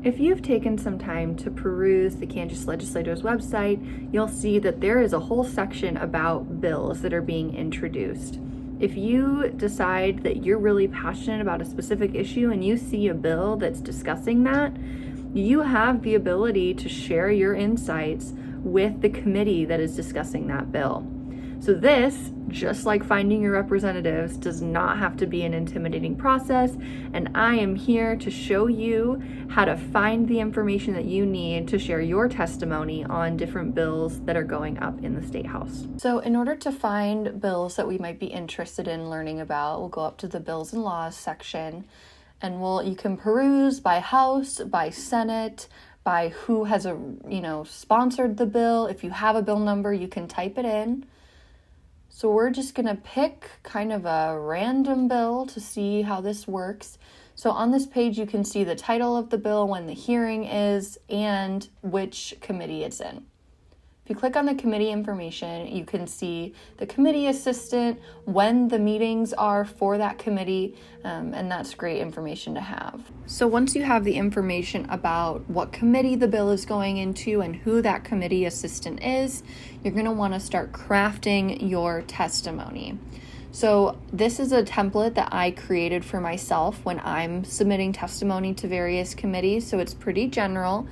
If you've taken some time to peruse the Kansas Legislature's website, you'll see that there is a whole section about bills that are being introduced. If you decide that you're really passionate about a specific issue and you see a bill that's discussing that, you have the ability to share your insights with the committee that is discussing that bill. So this, just like finding your representatives, does not have to be an intimidating process, and I am here to show you how to find the information that you need to share your testimony on different bills that are going up in the State House. So in order to find bills that we might be interested in learning about, we'll go up to the Bills and Laws section, and you can peruse by House, by Senate, by who has sponsored the bill. If you have a bill number, you can type it in. So we're just going to pick kind of a random bill to see how this works. So on this page, you can see the title of the bill, when the hearing is, and which committee it's in. If you click on the committee information, you can see the committee assistant, when the meetings are for that committee, and that's great information to have. So once you have the information about what committee the bill is going into and who that committee assistant is, you're going to want to start crafting your testimony. So this is a template that I created for myself when I'm submitting testimony to various committees, so it's pretty general.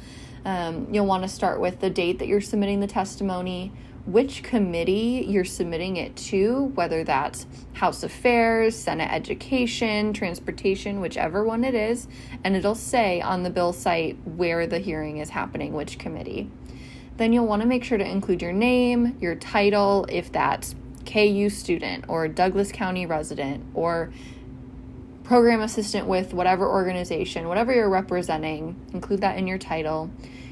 You'll want to start with the date that you're submitting the testimony, which committee you're submitting it to, whether that's House Affairs, Senate Education, Transportation, whichever one it is, and it'll say on the bill site where the hearing is happening, which committee. Then you'll want to make sure to include your name, your title, if that's KU student or Douglas County resident or program assistant with whatever organization, whatever you're representing, include that in your title.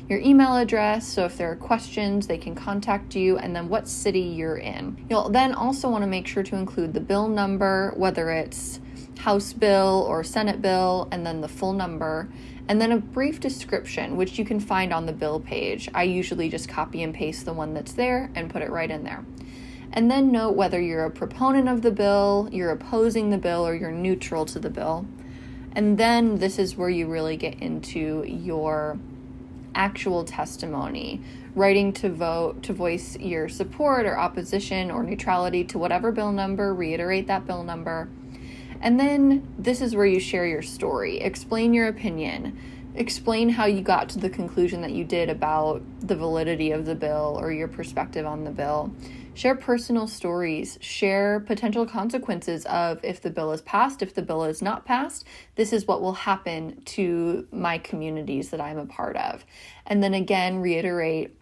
Your email address, so if there are questions, they can contact you, and then what city you're in. You'll then also want to make sure to include the bill number, whether it's House bill or Senate bill, and then the full number, and then a brief description, which you can find on the bill page. I usually just copy and paste the one that's there and put it right in there. And then note whether you're a proponent of the bill, you're opposing the bill, or you're neutral to the bill. And then this is where you really get into your actual testimony, writing to voice your support or opposition or neutrality to whatever bill number, reiterate that bill number. And then this is where you share your story, explain your opinion, explain how you got to the conclusion that you did about the validity of the bill or your perspective on the bill. Share personal stories, share potential consequences of if the bill is passed, if the bill is not passed, this is what will happen to my communities that I'm a part of. And then again, reiterate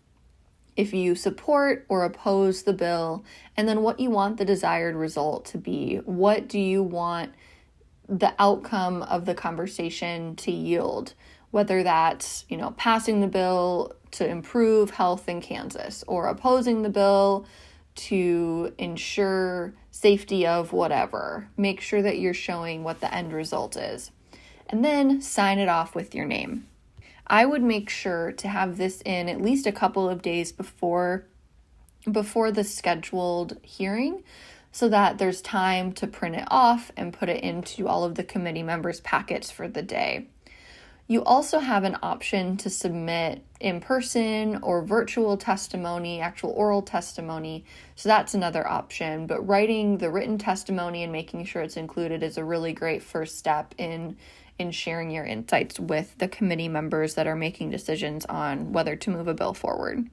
if you support or oppose the bill, and then what you want the desired result to be. What do you want the outcome of the conversation to yield? Whether that's, passing the bill to improve health in Kansas or opposing the bill to ensure safety of whatever. Make sure that you're showing what the end result is. And then sign it off with your name. I would make sure to have this in at least a couple of days before the scheduled hearing, so that there's time to print it off and put it into all of the committee members' packets for the day. You also have an option to submit in-person or virtual testimony, actual oral testimony. So that's another option. But writing the written testimony and making sure it's included is a really great first step in sharing your insights with the committee members that are making decisions on whether to move a bill forward.